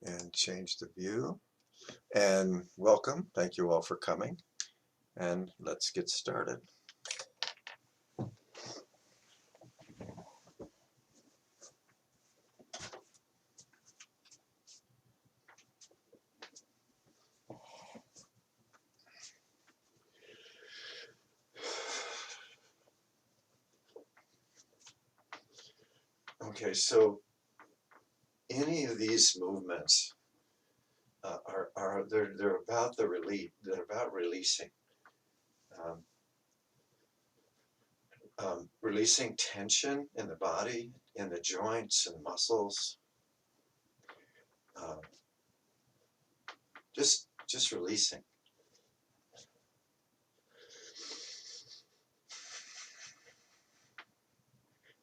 and change the view. And welcome. Thank you all for coming. And let's get started. Okay, so any of these movements they're about the release. They're about releasing, um, releasing tension in the body, in the joints and muscles. Um, just releasing.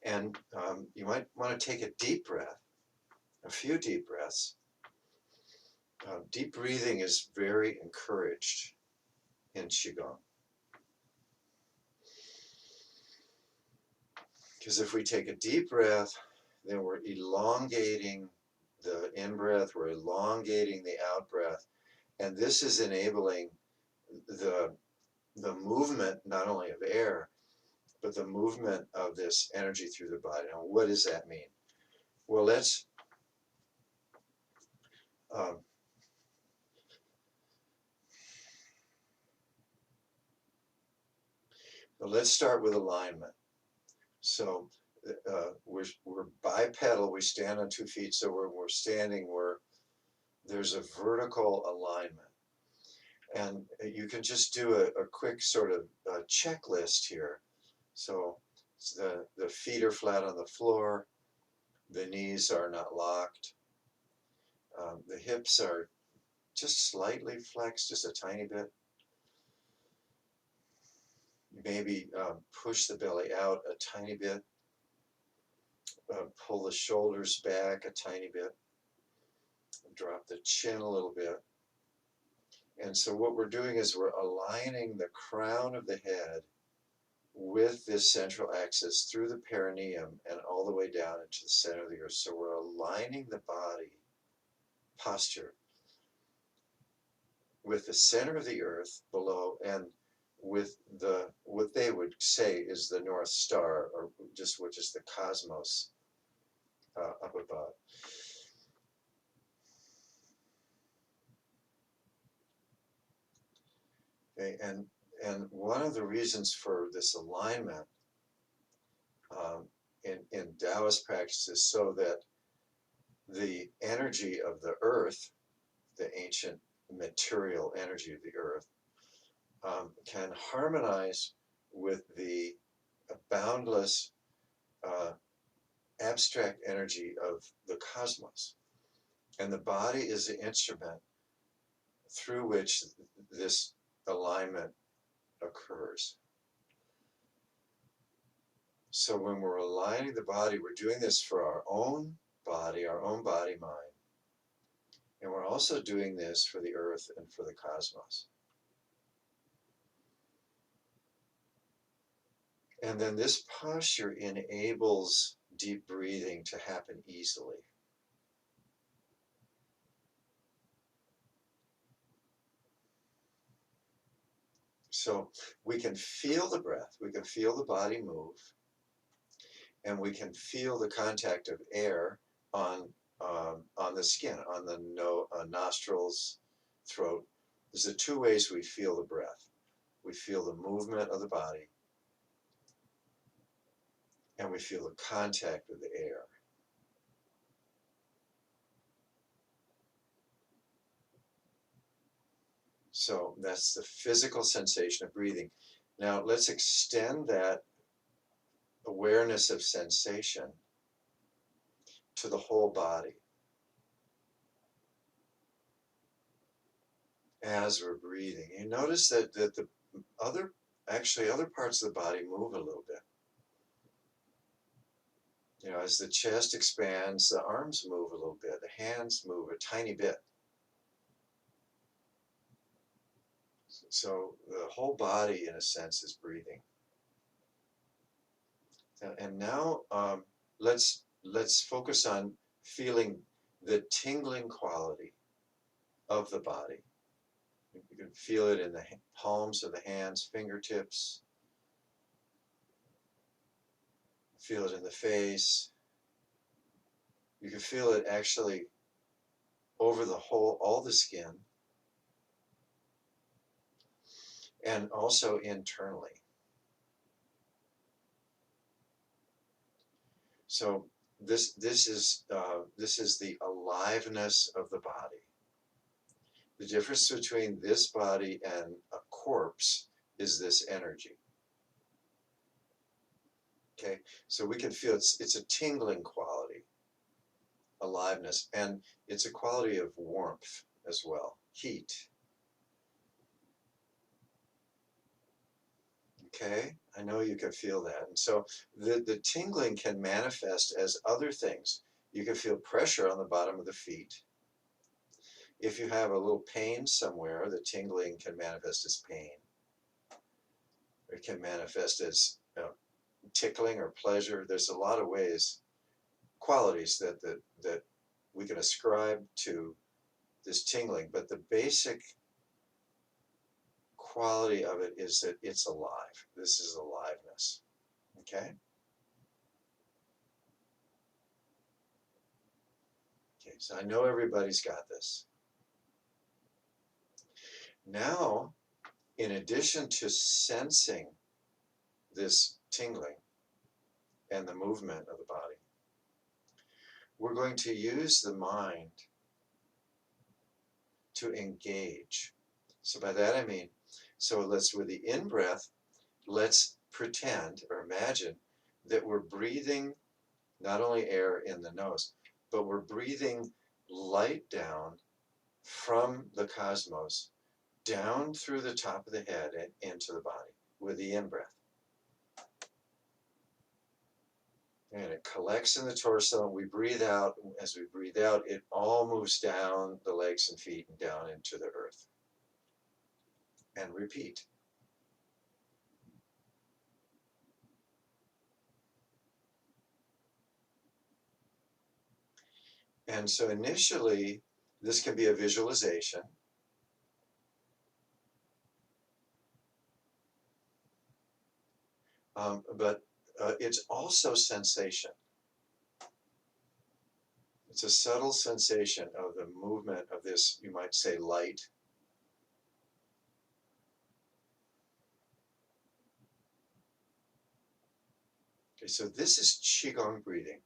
And you might want to take a deep breath, a few deep breaths. Deep breathing is very encouraged in Qigong. Because if we take a deep breath, then we're elongating the in-breath, we're elongating the out-breath, and this is enabling the, the movement not only of air, but the movement of this energy through the body. Now, what does that mean? Well, um, let's start with alignment. So we're bipedal. We stand on 2 feet. So we're standing. There's a vertical alignment, and you can just do a quick sort of checklist here. So the feet are flat on the floor. The knees are not locked. The hips are just slightly flexed, just a tiny bit. Maybe push the belly out a tiny bit. Pull the shoulders back a tiny bit. Drop the chin a little bit. And so what we're doing is we're aligning the crown of the head with this central axis through the perineum and all the way down into the center of the earth. So we're aligning the body posture with the center of the earth below and with what they would say is the North Star, or just which is the cosmos up above. Okay, and one of the reasons for this alignment in Taoist practice is so that the energy of the earth, the ancient material energy of the earth, can harmonize with the boundless abstract energy of the cosmos. And the body is the instrument through which this alignment occurs. So when we're aligning the body, we're doing this for our own body, mind. And we're also doing this for the earth and for the cosmos. And then this posture enables deep breathing to happen easily. So we can feel the breath, we can feel the body move, and we can feel the contact of air on the skin, on the nostrils, throat. There's the two ways we feel the breath. We feel the movement of the body, and we feel the contact with the air. So that's the physical sensation of breathing. Now let's extend that awareness of sensation to the whole body as we're breathing. You notice that the other parts of the body move a little bit. You know, as the chest expands, the arms move a little bit, the hands move a tiny bit. So the whole body, in a sense, is breathing. And now let's focus on feeling the tingling quality of the body. You can feel it in the palms of the hands, fingertips. Feel it in the face. You can feel it actually over the whole, all the skin, and also internally. So this is the aliveness of the body. The difference between this body and a corpse is this energy. Okay, so we can feel it's a tingling quality, aliveness, and it's a quality of warmth as well, heat. Okay, I know you can feel that. And so the tingling can manifest as other things. You can feel pressure on the bottom of the feet. If you have a little pain somewhere, the tingling can manifest as pain. It can manifest as tickling or pleasure. There's a lot of ways, qualities that we can ascribe to this tingling, but the basic quality of it is that it's alive. This is aliveness. Okay? Okay, so I know everybody's got this. Now, in addition to sensing this tingling and the movement of the body, we're going to use the mind to engage. So by that I mean, so with the in-breath, let's pretend or imagine that we're breathing not only air in the nose, but we're breathing light down from the cosmos down through the top of the head and into the body with the in-breath. And it collects in the torso, and we breathe out. As we breathe out, it all moves down the legs and feet and down into the earth. And repeat. And so initially, this can be a visualization. But it's also sensation. It's a subtle sensation of the movement of this, you might say, light. Okay, so this is Qigong breathing.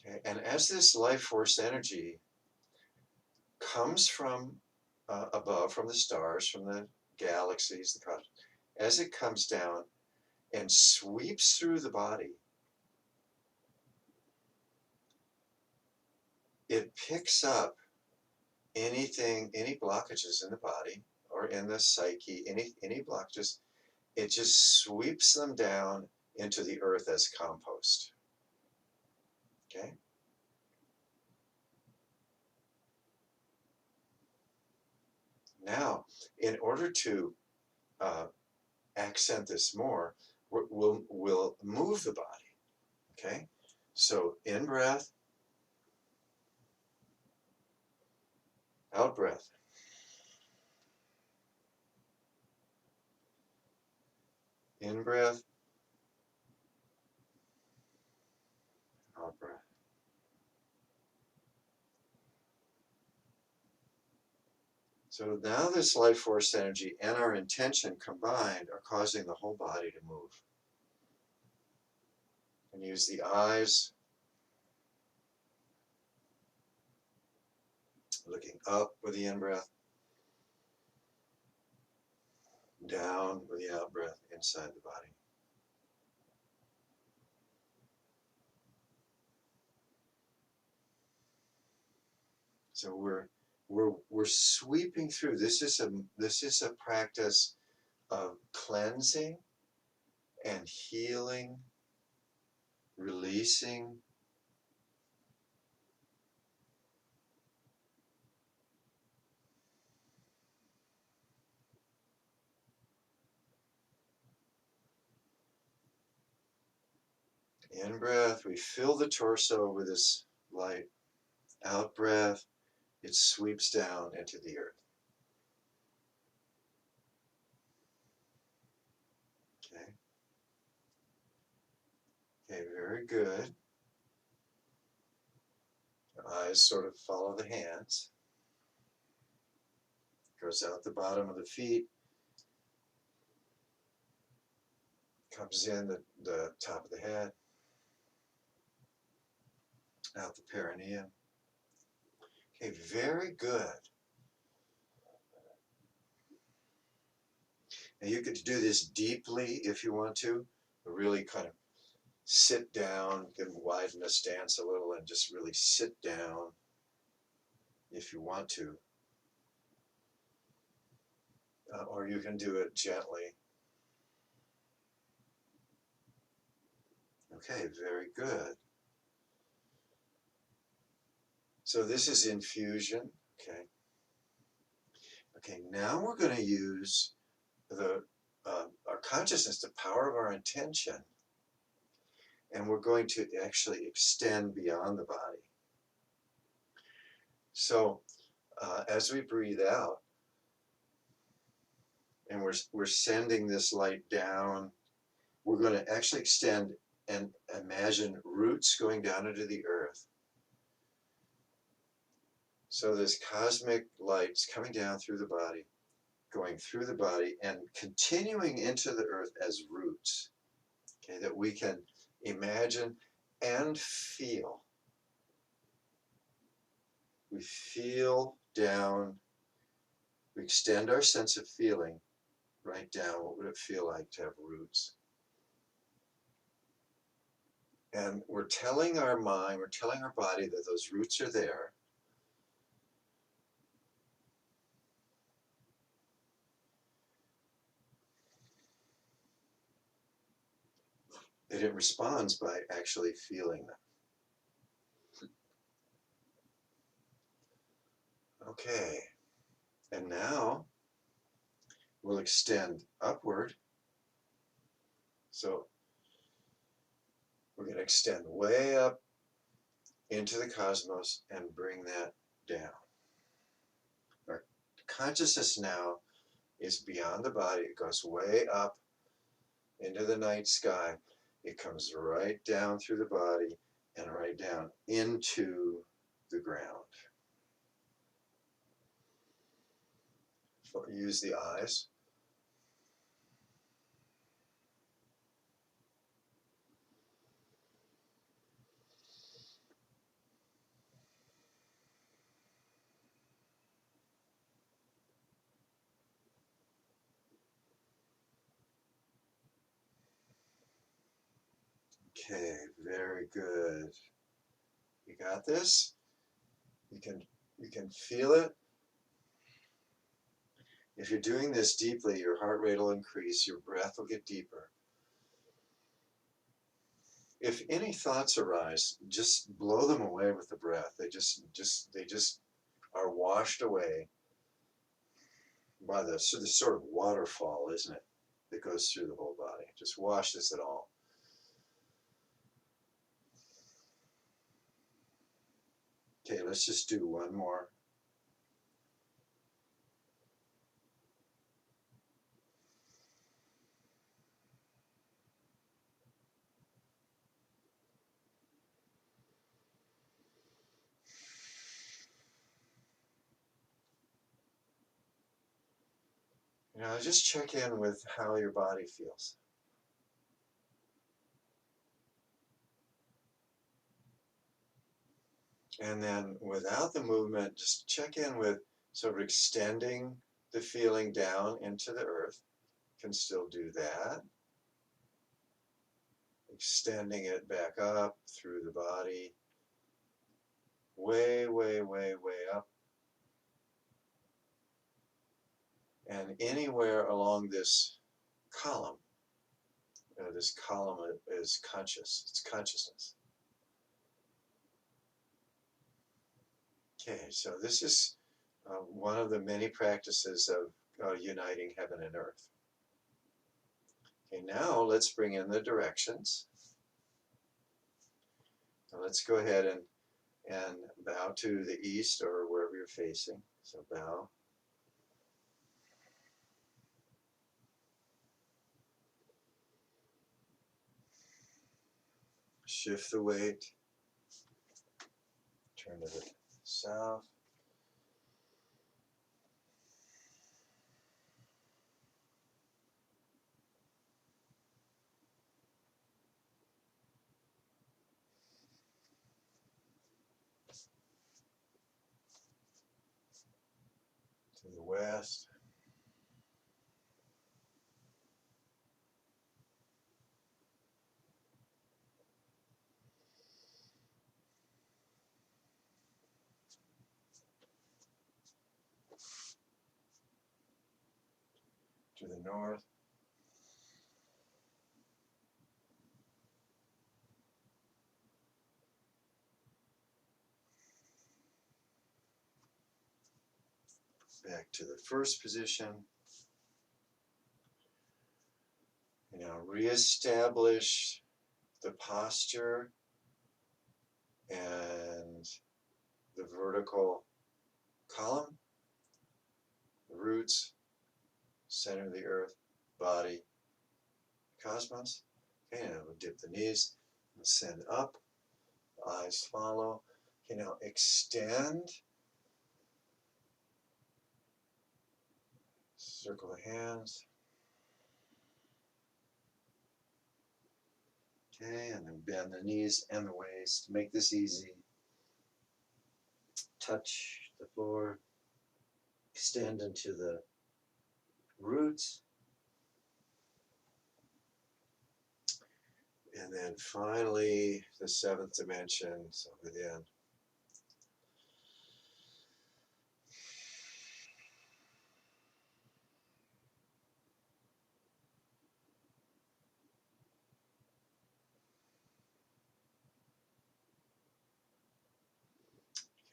Okay, and as this life force energy comes from above, from the stars, from the galaxies, the cosmos, as it comes down and sweeps through the body, it picks up anything, any blockages in the body or in the psyche, any blockages, it just sweeps them down into the earth as compost. Okay? Now, in order to accent this more, we'll move the body. Okay? So in breath, out breath. In breath, out breath. So now this life force energy and our intention combined are causing the whole body to move. And use the eyes, looking up with the in-breath, down with the out-breath inside the body. So we're sweeping through. This is a practice of cleansing and healing, releasing. In breath, we fill the torso with this light. Out breath, it sweeps down into the earth. Okay. Okay, very good. Eyes sort of follow the hands. Goes out the bottom of the feet. Comes in the top of the head. Out the perineum. Okay, very good. Now you could do this deeply if you want to. Really kind of sit down, then widen the stance a little and just really sit down if you want to. Or you can do it gently. Okay, very good. So this is infusion. Okay. Okay, now we're going to use our consciousness, the power of our intention, and we're going to actually extend beyond the body. So as we breathe out, and we're sending this light down, we're going to actually extend and imagine roots going down into the earth. So this cosmic light's coming down through the body, going through the body, and continuing into the earth as roots, okay, that we can imagine and feel. We feel down, we extend our sense of feeling right down. What would it feel like to have roots? And we're telling our mind, we're telling our body that those roots are there. That it responds by actually feeling them. Okay, and now we'll extend upward. So we're going to extend way up into the cosmos and bring that down. Our consciousness now is beyond the body. It goes way up into the night sky. It comes right down through the body and right down into the ground. Use the eyes. Okay, very good. You got this? You can feel it. If you're doing this deeply, your heart rate will increase, your breath will get deeper. If any thoughts arise, just blow them away with the breath. They just are washed away by the sort of waterfall, isn't it? That goes through the whole body. Just washes it all. Okay, let's just do one more. Just check in with how your body feels. And then without the movement, just check in with sort of extending the feeling down into the earth. Can still do that. Extending it back up through the body. Way, way, way, way up. And anywhere along this column is conscious. It's consciousness. Okay, so this is one of the many practices of uniting heaven and earth. Okay, now let's bring in the directions. Now let's go ahead and bow to the east or wherever you're facing. So bow. Shift the weight. Turn to the south. To the west. To the north. Back to the first position. You know, reestablish the posture and the vertical column, the roots, center of the earth, body, cosmos. Okay, now we'll dip the knees, ascend up, eyes follow. Okay, now extend, circle the hands. Okay, and then bend the knees and the waist. Make this easy. Touch the floor. Extend into the roots. And then finally, the seventh dimension, so within.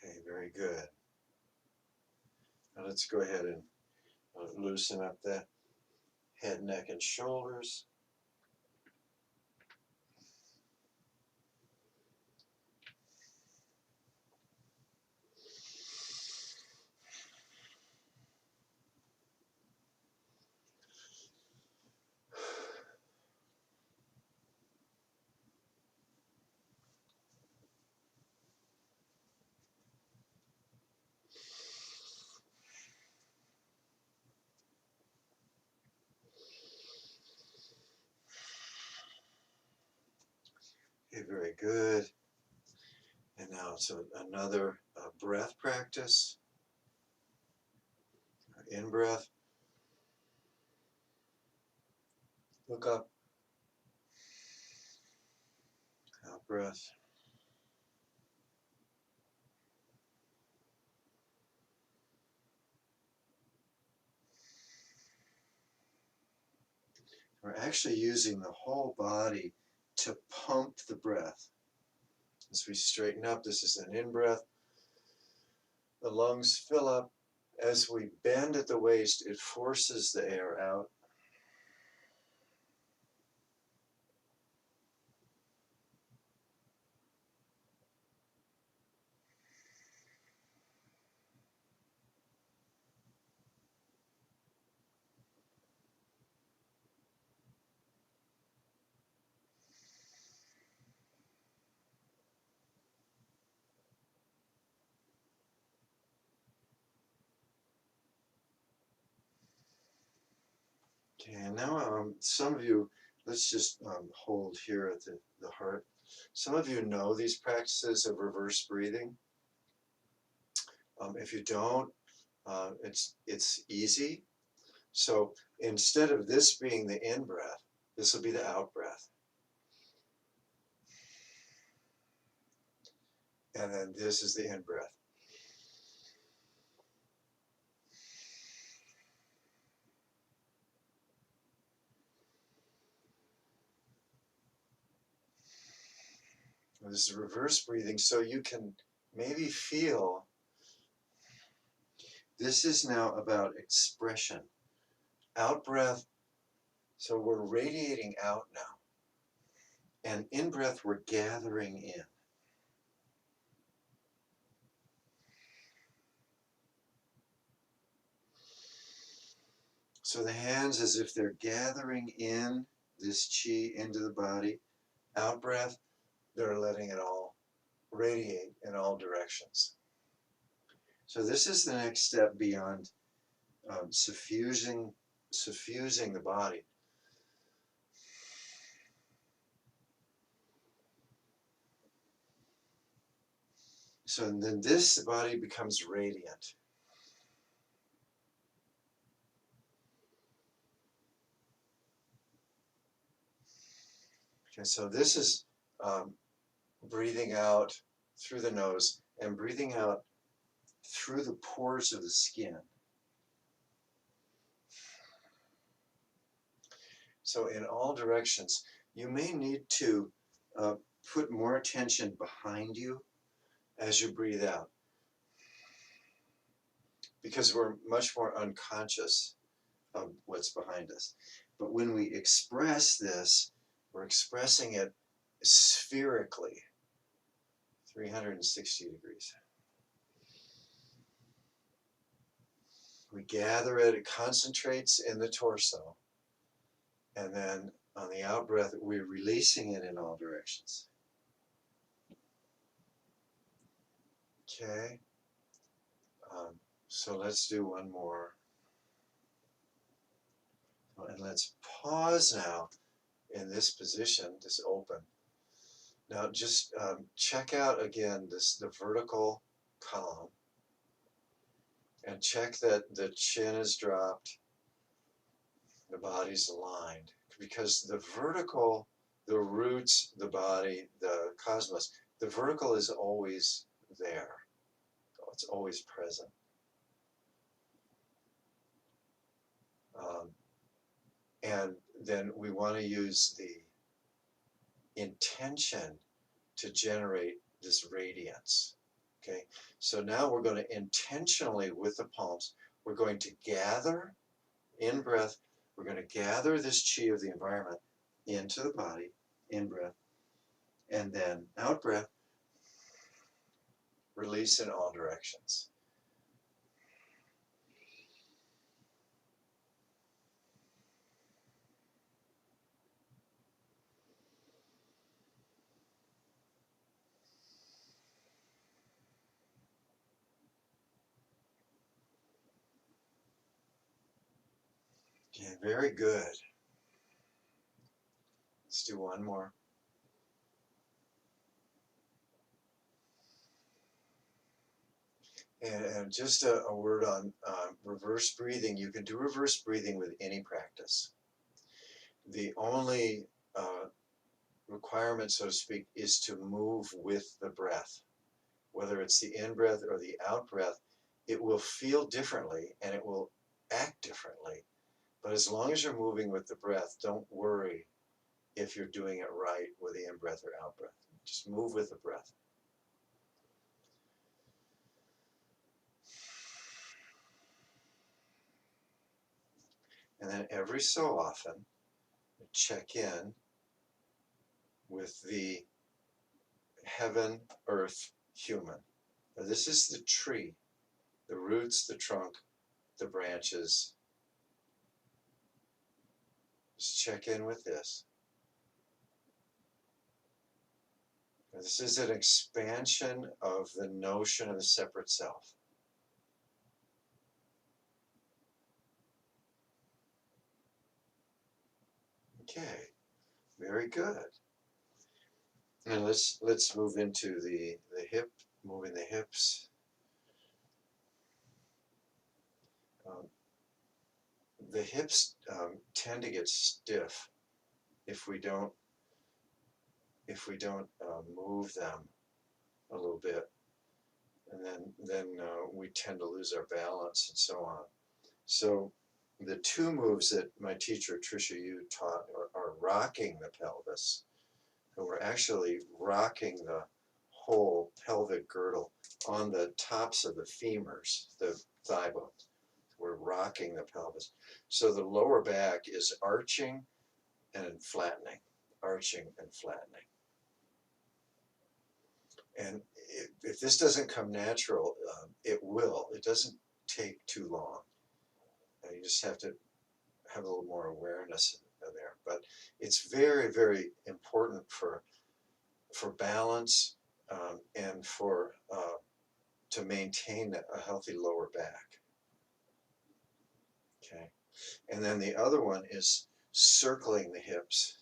Okay, very good. Now let's go ahead and loosen up the head, neck, and shoulders. Okay, very good. And now it's another breath practice. In breath. Look up. Out breath. We're actually using the whole body to pump the breath. As we straighten up, this is an in breath. The lungs fill up. As we bend at the waist, it forces the air out. Okay, and now some of you, let's just hold here at the heart. Some of you know these practices of reverse breathing. If you don't, it's easy. So instead of this being the in breath, this will be the out breath. And then this is the in breath. This is reverse breathing, so you can maybe feel this is now about expression. Out breath, so we're radiating out now. And in breath, we're gathering in. So the hands as if they're gathering in this chi into the body. Out breath, they're letting it all radiate in all directions. So this is the next step beyond suffusing the body. So then this body becomes radiant. Okay, so this is breathing out through the nose and breathing out through the pores of the skin. So in all directions, you may need to put more attention behind you as you breathe out, because we're much more unconscious of what's behind us. But when we express this, we're expressing it spherically, 360 degrees. We gather it, it concentrates in the torso, and then on the out breath, we're releasing it in all directions. Okay, so let's do one more. And let's pause now in this position, this open. Now just check out again the vertical column, and check that the chin is dropped, the body's aligned, because the vertical, the roots, the body, the cosmos, the vertical is always there. It's always present. And then we want to use the intention to generate this radiance. Okay, so now we're going to intentionally, with the palms, we're going to gather in breath, we're going to gather this chi of the environment into the body, in breath, and then out breath, release in all directions. Okay, very good. Let's do one more. And just a word on reverse breathing. You can do reverse breathing with any practice. The only requirement, so to speak, is to move with the breath. Whether it's the in breath or the out breath, it will feel differently and it will act differently. But as long as you're moving with the breath, don't worry if you're doing it right with the in breath or out breath. Just move with the breath. And then every so often, check in with the heaven, earth, human. Now, this is the tree, the roots, the trunk, the branches. Just check in with this. Now, this is an expansion of the notion of the separate self. Okay, very good. And let's move into the hip, moving the hips. The hips tend to get stiff if we don't move them a little bit, and then we tend to lose our balance and so on. So the two moves that my teacher Tricia Yu taught are rocking the pelvis. So we're actually rocking the whole pelvic girdle on the tops of the femurs, the thigh bones. We're rocking the pelvis. So the lower back is arching and flattening, arching and flattening. And if this doesn't come natural, it will. It doesn't take too long. You just have to have a little more awareness there. But it's very, very important for balance, and for to maintain a healthy lower back. Okay, and then the other one is circling the hips,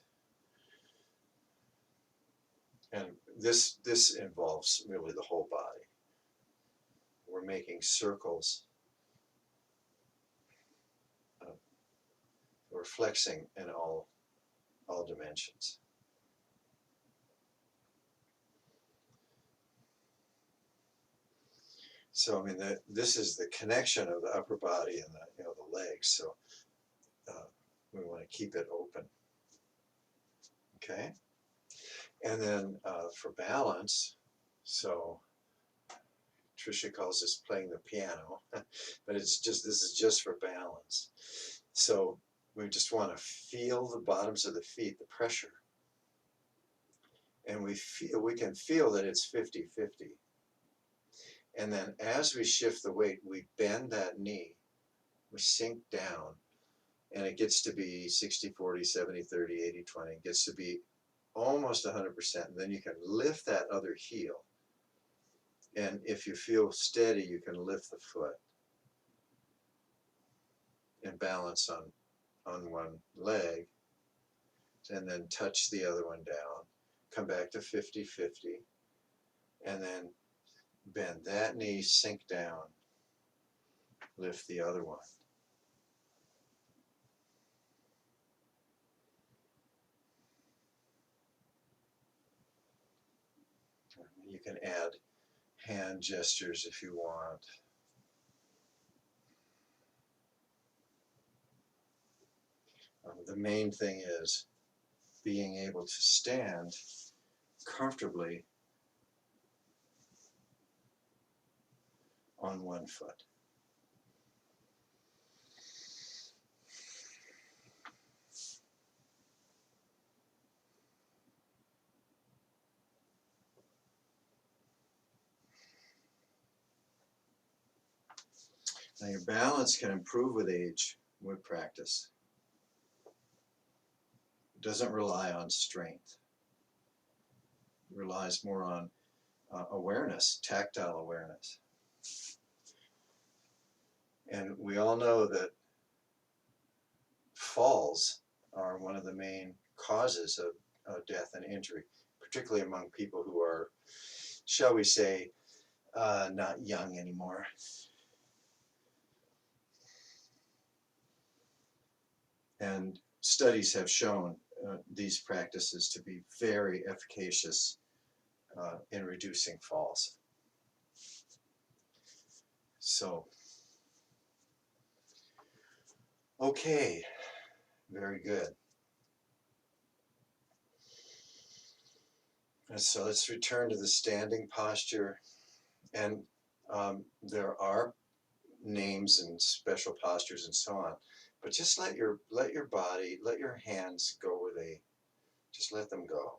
and this involves really the whole body. We're making circles. We're flexing in all dimensions. So I mean, this is the connection of the upper body and the legs. So we want to keep it open. Okay, and then for balance, so Tricia calls this playing the piano, but this is just for balance. So we just want to feel the bottoms of the feet, the pressure, and we can feel that it's 50-50. And then as we shift the weight, we bend that knee, we sink down, and it gets to be 60-40, 70-30, 80-20. It gets to be almost 100%. And then you can lift that other heel. And if you feel steady, you can lift the foot and balance on one leg, and then touch the other one down. Come back to 50-50, and then bend that knee, sink down, lift the other one. You can add hand gestures if you want. The main thing is being able to stand comfortably on one foot. Now your balance can improve with age, with practice. It doesn't rely on strength. It relies more on awareness, tactile awareness. And we all know that falls are one of the main causes of death and injury, particularly among people who are, shall we say, not young anymore. And studies have shown these practices to be very efficacious in reducing falls. So, okay, very good. And so let's return to the standing posture. And there are names and special postures and so on, but just let your body, let your hands go where they, just let them go.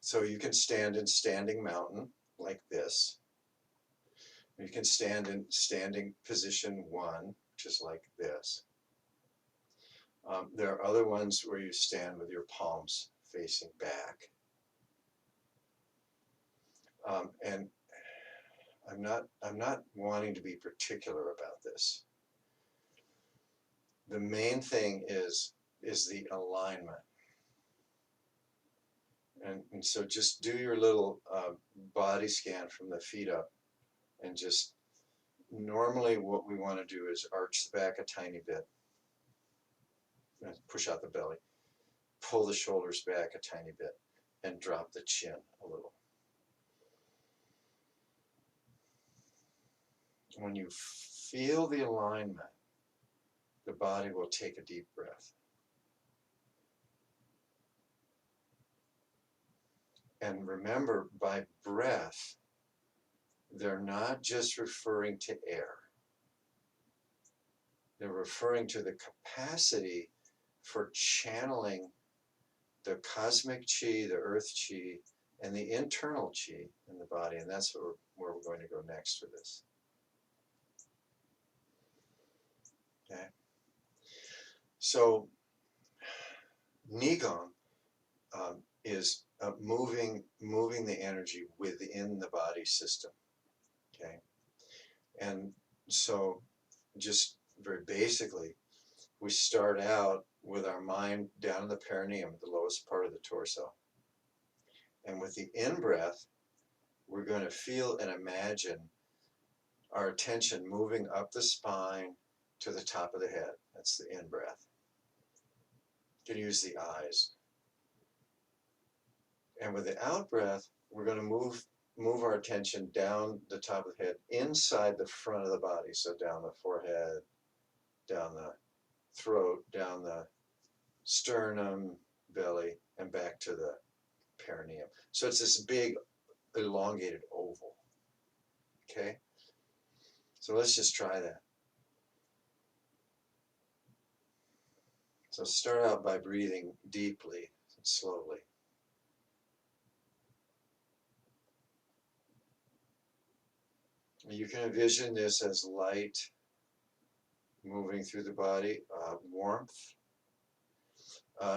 So you can stand in standing mountain like this. You can stand in standing position 1, just like this. There are other ones where you stand with your palms facing back. And I'm not wanting to be particular about this. The main thing is the alignment. And so just do your little body scan from the feet up, and just normally what we want to do is arch the back a tiny bit, and push out the belly, pull the shoulders back a tiny bit, and drop the chin a little. When you feel the alignment, the body will take a deep breath. And remember, by breath, they're not just referring to air. They're referring to the capacity for channeling the cosmic chi, the earth chi, and the internal chi in the body. And that's where we're going to go next for this. Okay. So Qigong is moving the energy within the body system. Okay. And so just very basically, we start out with our mind down in the perineum, the lowest part of the torso. And with the in-breath, we're going to feel and imagine our attention moving up the spine to the top of the head. That's the in-breath. You can use the eyes. And with the out-breath, we're going to move our attention down the top of the head, inside the front of the body. So down the forehead, down the throat, down the sternum, belly, and back to the perineum. So it's this big elongated oval. Okay? So let's just try that. So start out by breathing deeply and slowly. You can envision this as light moving through the body, warmth.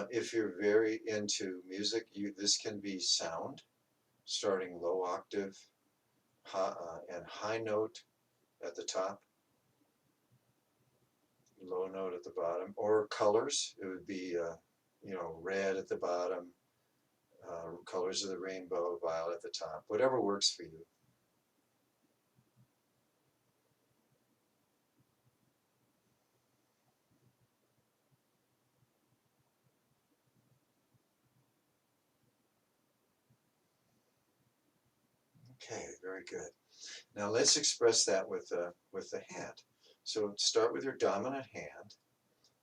If you're very into music, this can be sound, starting low octave and high note at the top, low note at the bottom, or colors. It would be, red at the bottom, colors of the rainbow, violet at the top, whatever works for you. Okay, very good. Now let's express that with the hand. So start with your dominant hand.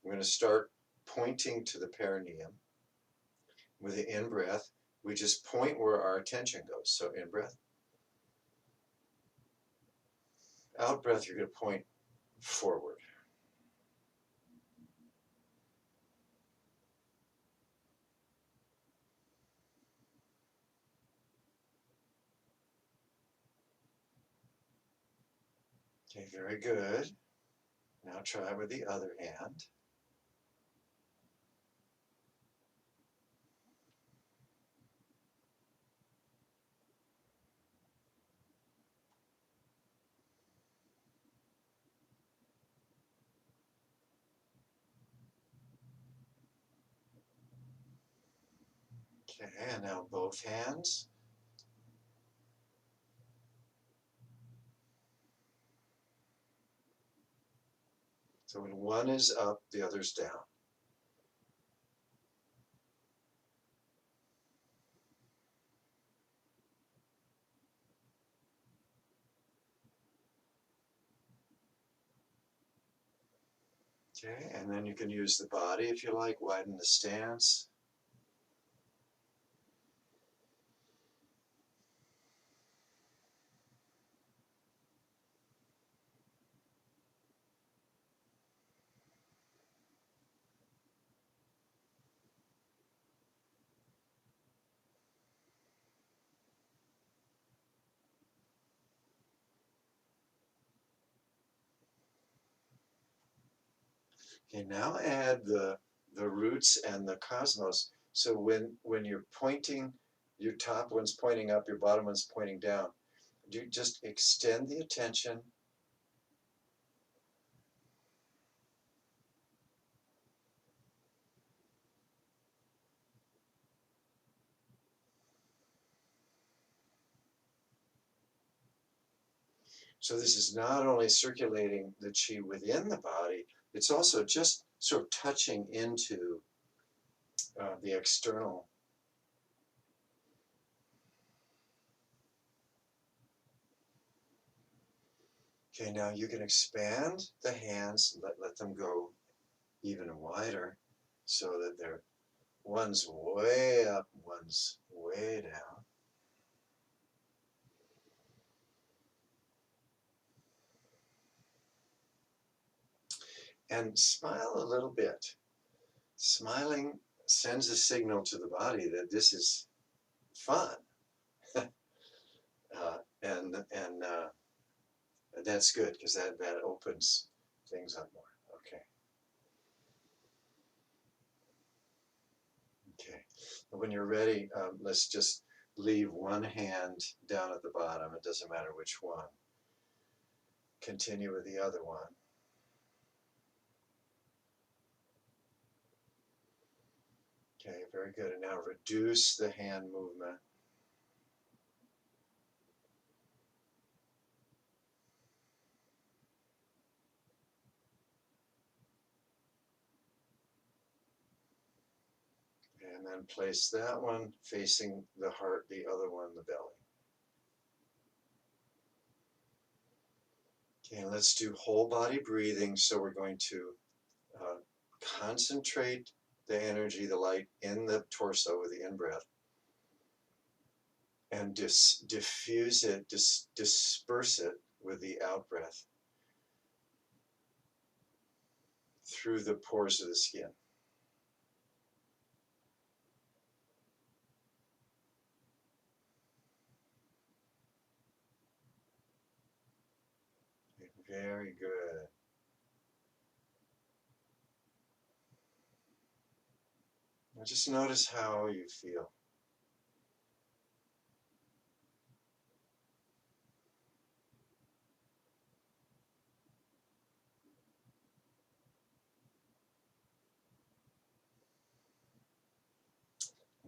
We're going to start pointing to the perineum. With the in-breath, we just point where our attention goes. So in-breath. Out-breath, you're going to point forward. Okay, very good. Now try with the other hand. Okay, and now both hands. So when one is up, the other's down. Okay, and then you can use the body if you like, widen the stance. Okay, now add the roots and the cosmos. So when you're pointing, your top one's pointing up, your bottom one's pointing down. You just extend the attention. So this is not only circulating the chi within the body, it's also just sort of touching into the external. Okay, now you can expand the hands, let them go even wider so that they're one's way up, one's way down. And smile a little bit. Smiling sends a signal to the body that this is fun. And that's good because that opens things up more. Okay. Okay, when you're ready, let's just leave one hand down at the bottom. It doesn't matter which one. Continue with the other one. Okay, very good. And now reduce the hand movement. And then place that one facing the heart, the other one the belly. Okay, let's do whole body breathing. So we're going to concentrate the energy, the light in the torso with the in-breath and diffuse it, disperse it with the out-breath through the pores of the skin. Very good. Now just notice how you feel.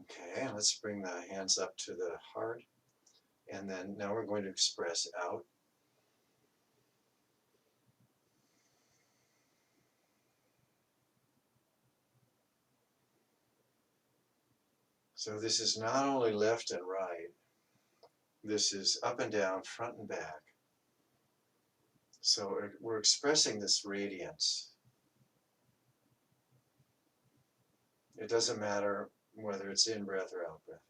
Okay, let's bring the hands up to the heart. And then now we're going to express out. So this is not only left and right, this is up and down, front and back. So we're expressing this radiance. It doesn't matter whether it's in breath or out breath.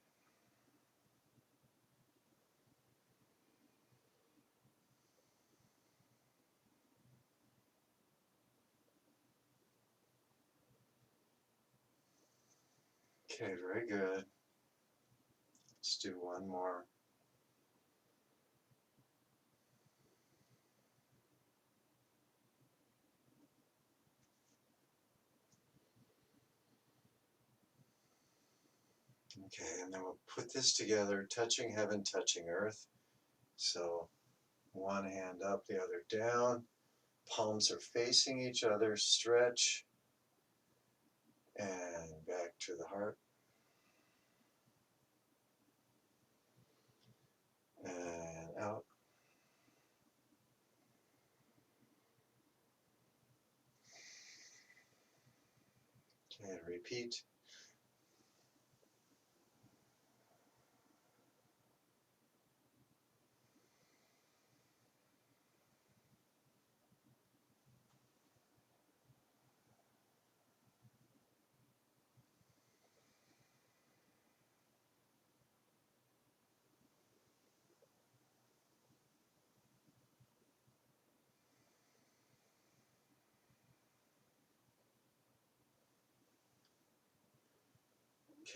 Okay, very good. Let's do one more. Okay, and then we'll put this together, touching heaven, touching earth. So one hand up, the other down. Palms are facing each other, stretch, and back to the heart. And out. And repeat.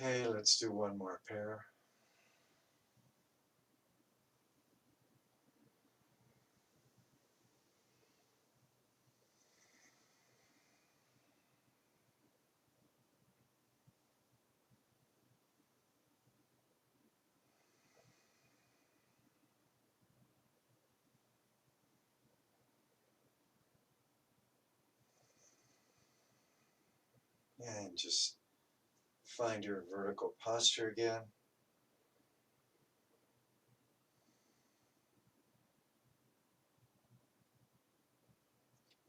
Okay, let's do one more pair. And just find your vertical posture again.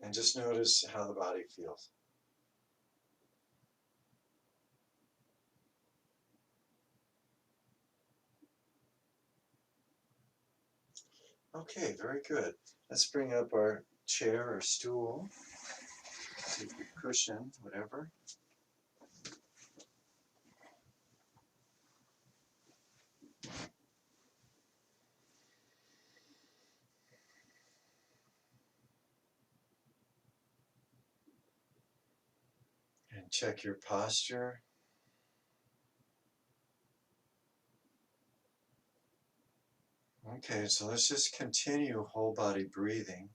And just notice how the body feels. Okay, very good. Let's bring up our chair or stool, take your cushion, whatever. And check your posture. Okay, so let's just continue whole body breathing.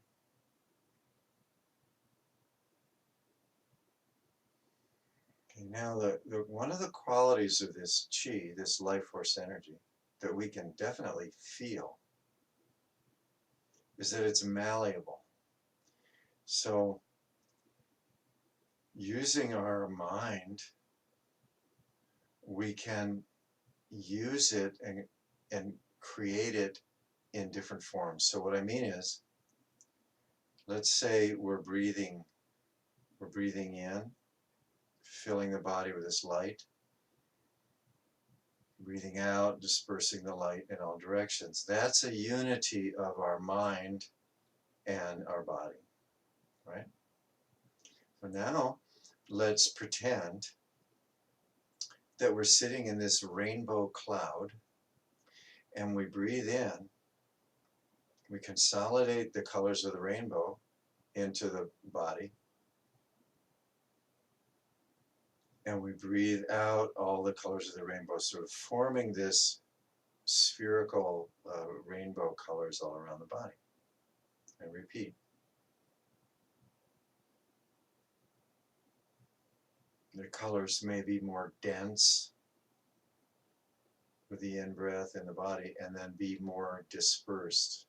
Okay, Now, one of the qualities of this chi, this life force energy, that we can definitely feel is that it's malleable. So, using our mind, we can use it and create it in different forms. So, what I mean is, let's say we're breathing in, filling the body with this light, breathing out, dispersing the light in all directions. That's a unity of our mind and our body, right? So now let's pretend that we're sitting in this rainbow cloud and we breathe in, we consolidate the colors of the rainbow into the body, and we breathe out all the colors of the rainbow, sort of forming this spherical rainbow colors all around the body. And repeat. The colors may be more dense with the in-breath in the body and then be more dispersed.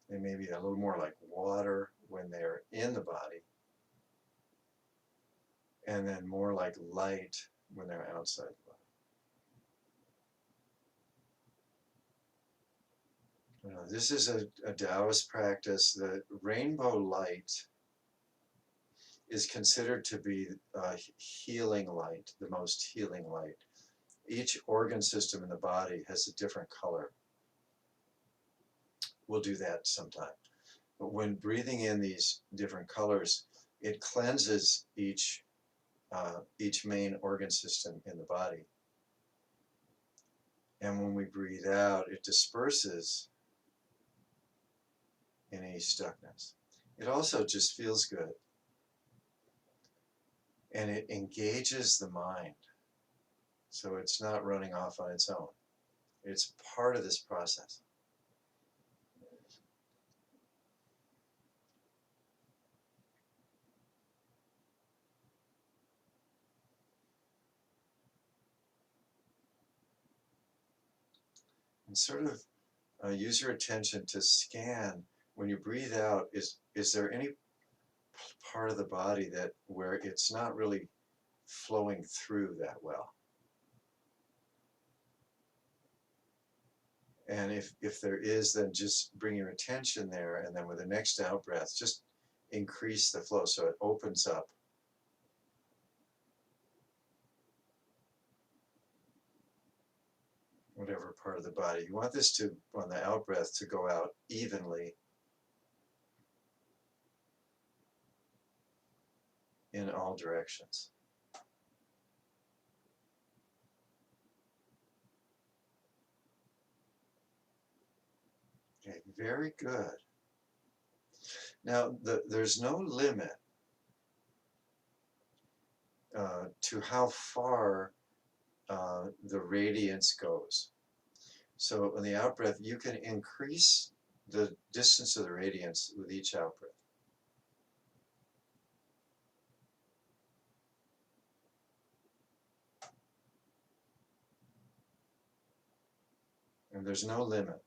They may be a little more like water when they're in the body and then more like light when they're outside the body. This is a Taoist practice. The rainbow light is considered to be healing light, the most healing light. Each organ system in the body has a different color. We'll do that sometime. But when breathing in these different colors, it cleanses each main organ system in the body. And when we breathe out, it disperses any stuckness. It also just feels good. And it engages the mind. So it's not running off on its own. It's part of this process. And sort of use your attention to scan when you breathe out. Is there any part of the body that where it's not really flowing through that well? And if there is, then just bring your attention there, and then with the next out breath, just increase the flow so it opens up. Whatever part of the body. You want this to, on the out breath, to go out evenly in all directions. Okay, very good. Now, there's no limit to how far the radiance goes. So on the out breath, you can increase the distance of the radiance with each out breath. And there's no limit.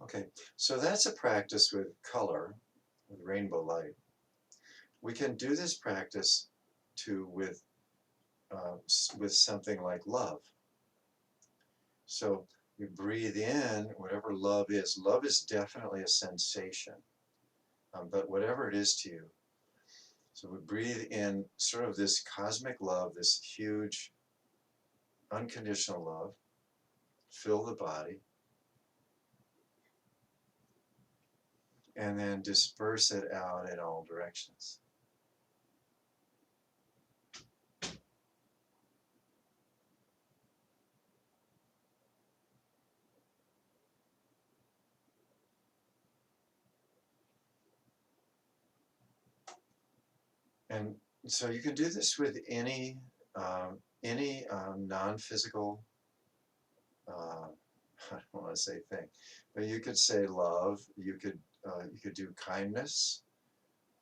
Okay, so that's a practice with color, with rainbow light. We can do this practice too with something like love. So we breathe in whatever love is. Love is definitely a sensation, but whatever it is to you. So we breathe in sort of this cosmic love, this huge unconditional love, fill the body, and then disperse it out in all directions. And so you can do this with any non-physical, uh, I don't want to say thing, but you could say love. You could do kindness.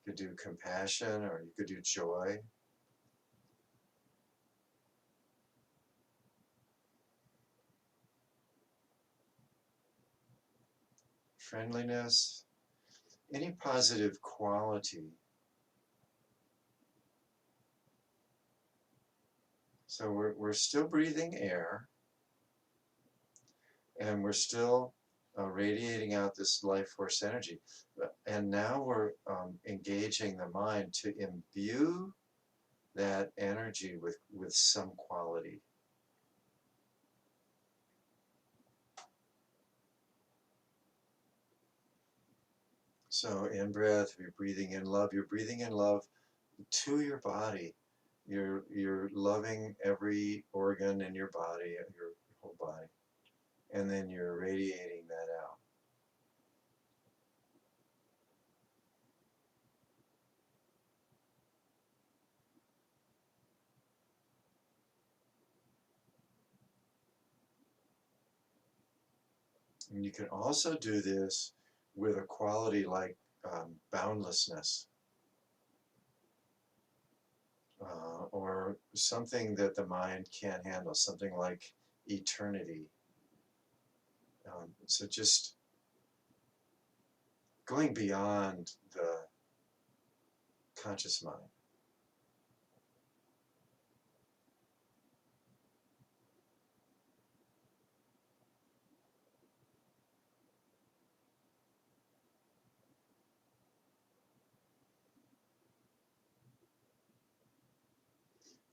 You could do compassion, or you could do joy. Friendliness, any positive quality. So we're still breathing air, and we're still radiating out this life force energy. And now we're engaging the mind to imbue that energy with some quality. So in breath, you're breathing in love. You're breathing in love to your body. You're loving every organ in your body, your whole body, and then you're radiating that out. And you can also do this with a quality like boundlessness, or something that the mind can't handle, something like eternity. So just going beyond the conscious mind.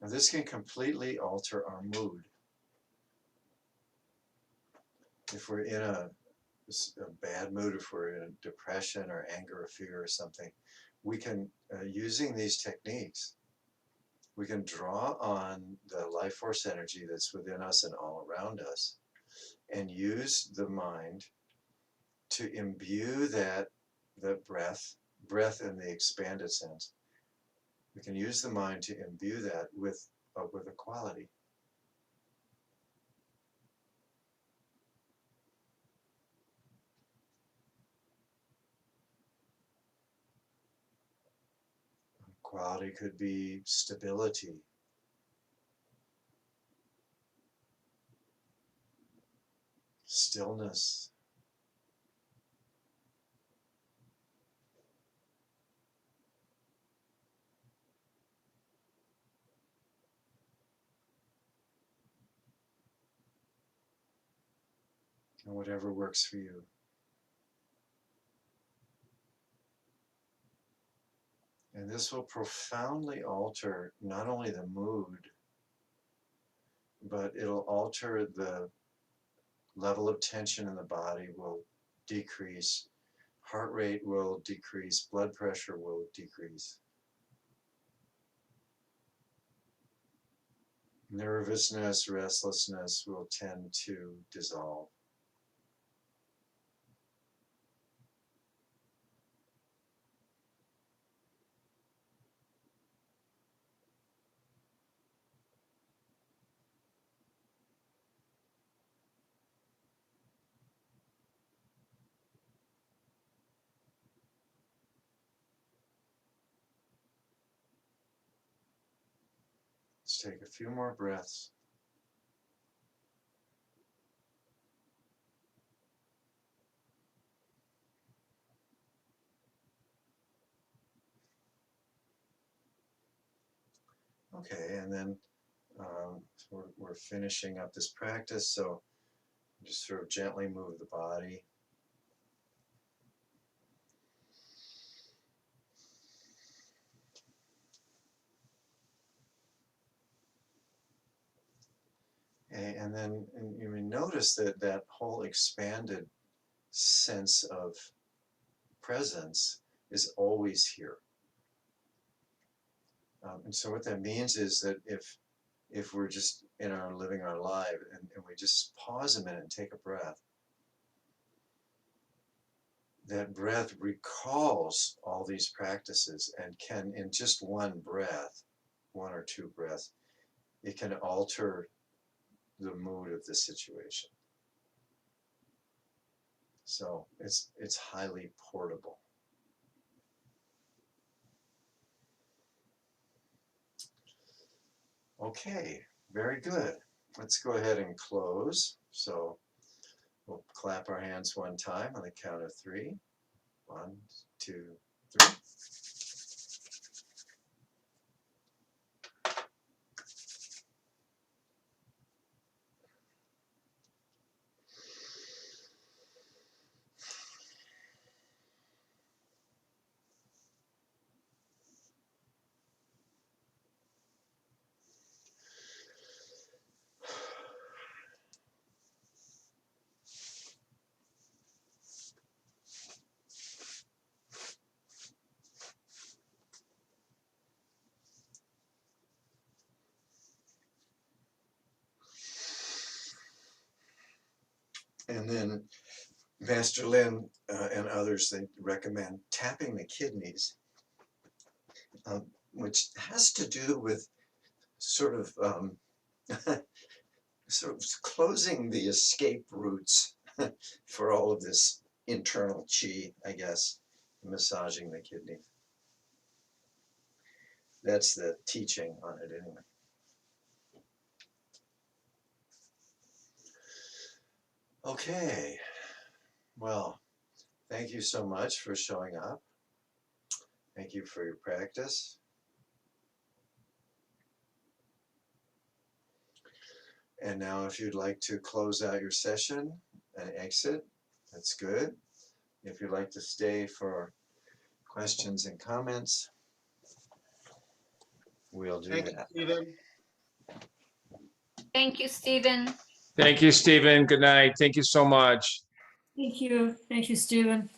Now, this can completely alter our mood. If we're in a bad mood, if we're in a depression or anger or fear or something, we can, using these techniques, we can draw on the life force energy that's within us and all around us, and use the mind to imbue the breath in the expanded sense. We can use the mind to imbue that with a quality. Quality could be stability, stillness, and whatever works for you. And this will profoundly alter not only the mood, but it'll alter the level of tension in the body will decrease, heart rate will decrease, blood pressure will decrease. Nervousness, restlessness will tend to dissolve. Let's take a few more breaths. Okay, and then we're finishing up this practice, so just sort of gently move the body. And then you may notice that that whole expanded sense of presence is always here. And so what that means is that if we're just in our living our life and we just pause a minute and take a breath, that breath recalls all these practices and can, in just one breath, one or two breaths, it can alter the mood of the situation. So it's highly portable. Okay, very good. Let's go ahead and close. So we'll clap our hands one time on the count of 3. 1, 2, 3. And then Master Lin and others, they recommend tapping the kidneys, which has to do with sort of sort of closing the escape routes for all of this internal chi, I guess, massaging the kidney. That's the teaching on it anyway. Okay, well, thank you so much for showing up. Thank you for your practice. And now if you'd like to close out your session and exit, that's good. If you'd like to stay for questions and comments, we'll do that. Thank you, Stephen. Thank you, Stephen. Thank you, Stephen. Good night. Thank you so much. Thank you, Stephen.